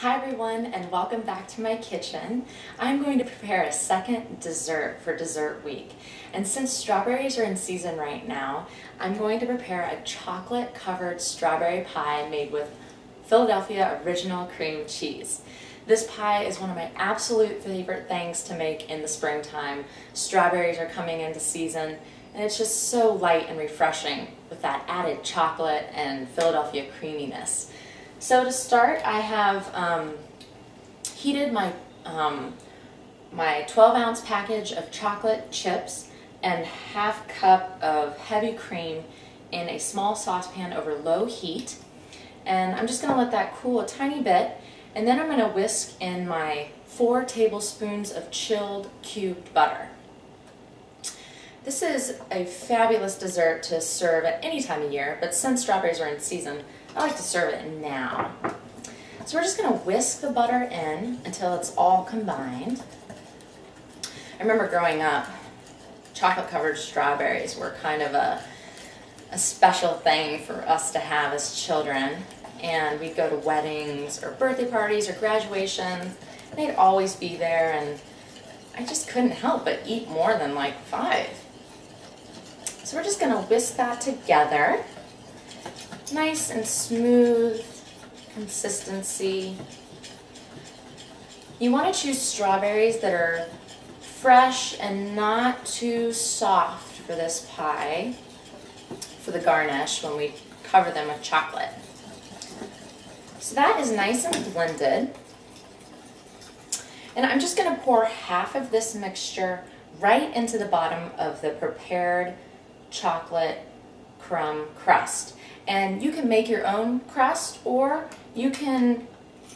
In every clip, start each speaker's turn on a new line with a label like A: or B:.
A: Hi everyone, and welcome back to my kitchen. I'm going to prepare a second dessert for dessert week. And since strawberries are in season right now, I'm going to prepare a chocolate covered strawberry pie made with Philadelphia original cream cheese. This pie is one of my absolute favorite things to make in the springtime. Strawberries are coming into season, and it's just so light and refreshing with that added chocolate and Philadelphia creaminess. So to start, I have heated my 12-ounce package of chocolate chips and half cup of heavy cream in a small saucepan over low heat. And I'm just going to let that cool a tiny bit, and then I'm going to whisk in my 4 tablespoons of chilled cubed butter. This is a fabulous dessert to serve at any time of year, but since strawberries are in season, I like to serve it now. So we're just going to whisk the butter in until it's all combined. I remember growing up, chocolate covered strawberries were kind of a special thing for us to have as children. And we'd go to weddings or birthday parties or graduations, and they'd always be there, and I just couldn't help but eat more than like 5. So we're just going to whisk that together. Nice and smooth consistency. You want to choose strawberries that are fresh and not too soft for this pie, for the garnish when we cover them with chocolate. So that is nice and blended. And I'm just going to pour half of this mixture right into the bottom of the prepared chocolate crumb crust. And you can make your own crust, or you can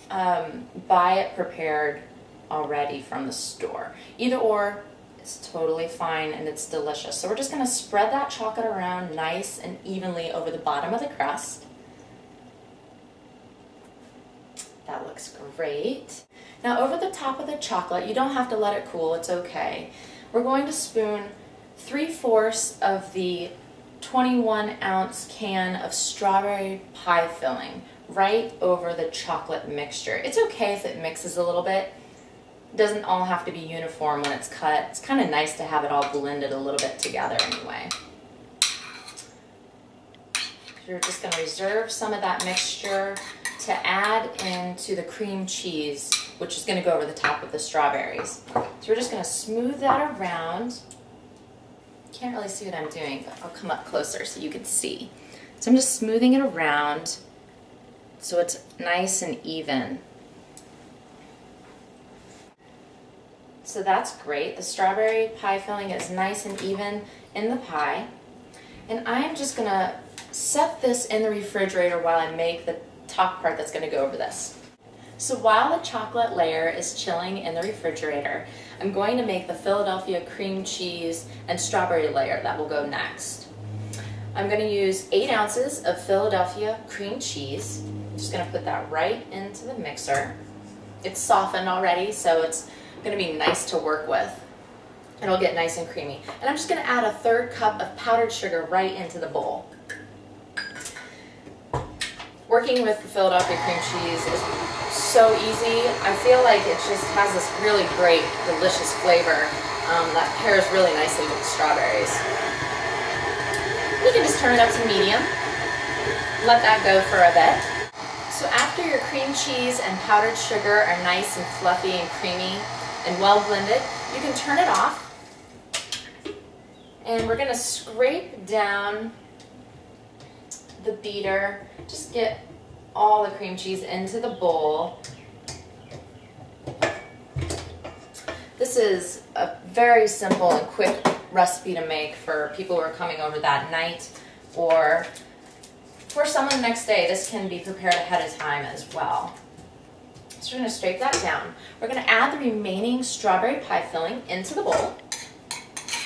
A: buy it prepared already from the store. Either or, it's totally fine and it's delicious. So we're just going to spread that chocolate around nice and evenly over the bottom of the crust. That looks great. Now over the top of the chocolate, you don't have to let it cool, it's okay. We're going to spoon 3/4 of the 21-ounce can of strawberry pie filling right over the chocolate mixture. It's okay if it mixes a little bit. It doesn't all have to be uniform when it's cut. It's kind of nice to have it all blended a little bit together anyway. You're just going to reserve some of that mixture to add into the cream cheese, which is going to go over the top of the strawberries. So we're just going to smooth that around. Can't really see what I'm doing, but I'll come up closer so you can see. So I'm just smoothing it around so it's nice and even. So that's great. The strawberry pie filling is nice and even in the pie. And I'm just going to set this in the refrigerator while I make the top part that's going to go over this. So while the chocolate layer is chilling in the refrigerator, I'm going to make the Philadelphia cream cheese and strawberry layer that will go next. I'm going to use 8 ounces of Philadelphia cream cheese. I'm just going to put that right into the mixer. It's softened already, so it's going to be nice to work with. It'll get nice and creamy. And I'm just going to add a 1/3 cup of powdered sugar right into the bowl. Working with the Philadelphia cream cheese is so easy. I feel like it just has this really great, delicious flavor that pairs really nicely with the strawberries. You can just turn it up to medium. Let that go for a bit. So after your cream cheese and powdered sugar are nice and fluffy and creamy and well blended, you can turn it off. And we're going to scrape down the beater. Just get all the cream cheese into the bowl. This is a very simple and quick recipe to make for people who are coming over that night, or for someone the next day. This can be prepared ahead of time as well. So we're going to scrape that down. We're going to add the remaining strawberry pie filling into the bowl,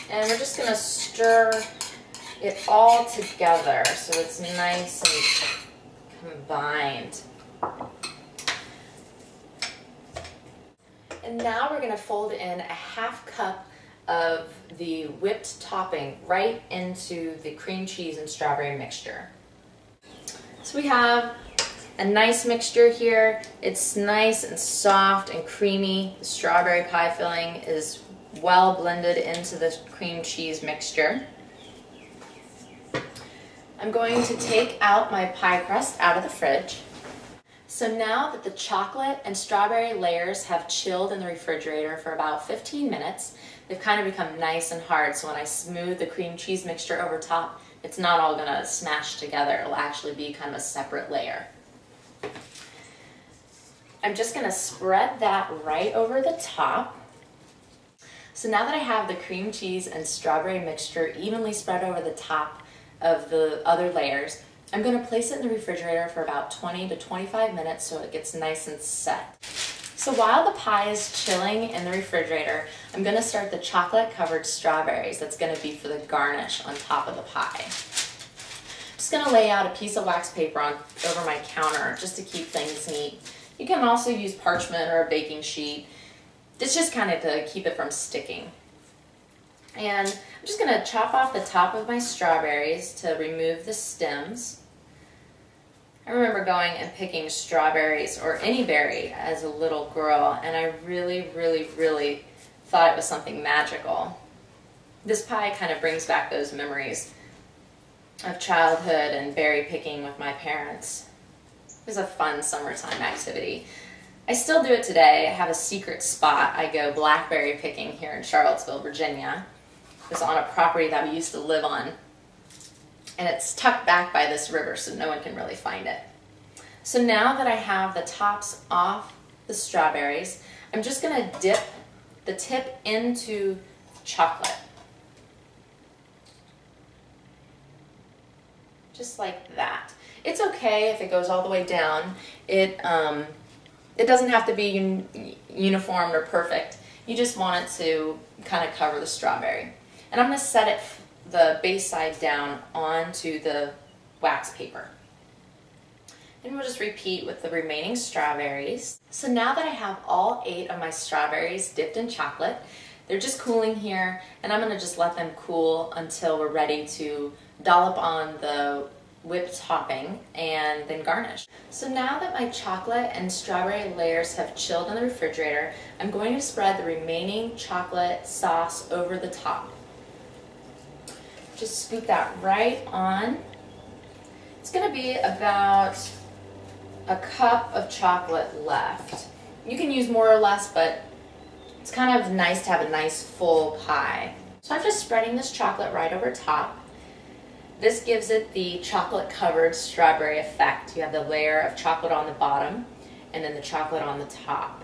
A: and we're just going to stir it all together so it's nice and combined. And now we're going to fold in a 1/2 cup of the whipped topping right into the cream cheese and strawberry mixture. So we have a nice mixture here. It's nice and soft and creamy. The strawberry pie filling is well blended into the cream cheese mixture. I'm going to take out my pie crust out of the fridge. So now that the chocolate and strawberry layers have chilled in the refrigerator for about 15 minutes, they've kind of become nice and hard, so when I smooth the cream cheese mixture over top, it's not all gonna smash together. It'll actually be kind of a separate layer. I'm just gonna spread that right over the top. So now that I have the cream cheese and strawberry mixture evenly spread over the top of the other layers, I'm going to place it in the refrigerator for about 20 to 25 minutes so it gets nice and set. So while the pie is chilling in the refrigerator, I'm going to start the chocolate covered strawberries. That's going to be for the garnish on top of the pie. I'm just going to lay out a piece of wax paper over my counter just to keep things neat. You can also use parchment or a baking sheet. It's just kind of to keep it from sticking. And I'm just going to chop off the top of my strawberries to remove the stems. I remember going and picking strawberries or any berry as a little girl, and I really thought it was something magical. This pie kind of brings back those memories of childhood and berry picking with my parents. It was a fun summertime activity. I still do it today. I have a secret spot. I go blackberry picking here in Charlottesville, Virginia. It was on a property that we used to live on. And it's tucked back by this river, so no one can really find it. So now that I have the tops off the strawberries, I'm just going to dip the tip into chocolate. Just like that. It's okay if it goes all the way down. It doesn't have to be uniform or perfect. You just want it to kind of cover the strawberry. And I'm going to set it, the base side down onto the wax paper. And we'll just repeat with the remaining strawberries. So now that I have all 8 of my strawberries dipped in chocolate, they're just cooling here, and I'm going to just let them cool until we're ready to dollop on the whipped topping and then garnish. So now that my chocolate and strawberry layers have chilled in the refrigerator, I'm going to spread the remaining chocolate sauce over the top. Just scoop that right on. It's going to be about a cup of chocolate left. You can use more or less, but it's kind of nice to have a nice full pie. So I'm just spreading this chocolate right over top. This gives it the chocolate covered strawberry effect. You have the layer of chocolate on the bottom and then the chocolate on the top.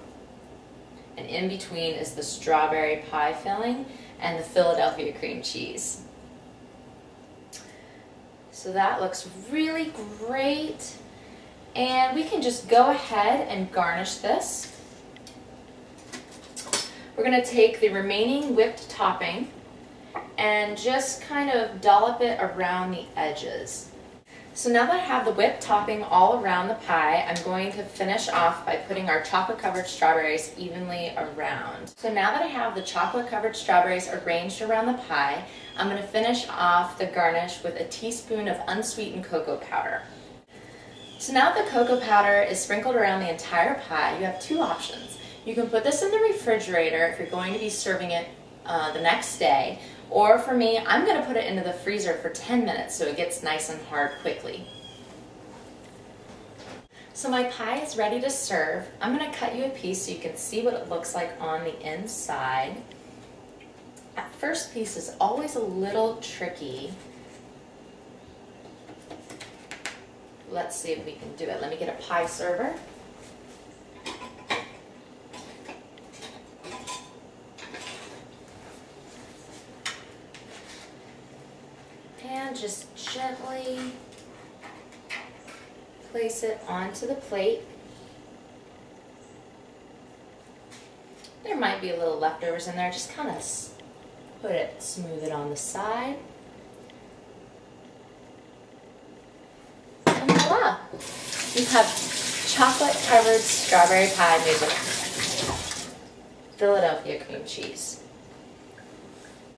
A: And in between is the strawberry pie filling and the Philadelphia cream cheese. So that looks really great. And we can just go ahead and garnish this. We're going to take the remaining whipped topping and just kind of dollop it around the edges. So now that I have the whipped topping all around the pie, I'm going to finish off by putting our chocolate covered strawberries evenly around. So now that I have the chocolate covered strawberries arranged around the pie, I'm going to finish off the garnish with a teaspoon of unsweetened cocoa powder. So now that the cocoa powder is sprinkled around the entire pie, you have 2 options. You can put this in the refrigerator if you're going to be serving it the next day, or for me, I'm going to put it into the freezer for 10 minutes so it gets nice and hard quickly. So my pie is ready to serve. I'm going to cut you a piece so you can see what it looks like on the inside. That first piece is always a little tricky. Let's see if we can do it. Let me get a pie server. And just gently place it onto the plate. There might be a little leftovers in there. Just kind of smooth it on the side. And voila! You have chocolate covered strawberry pie made with Philadelphia cream cheese.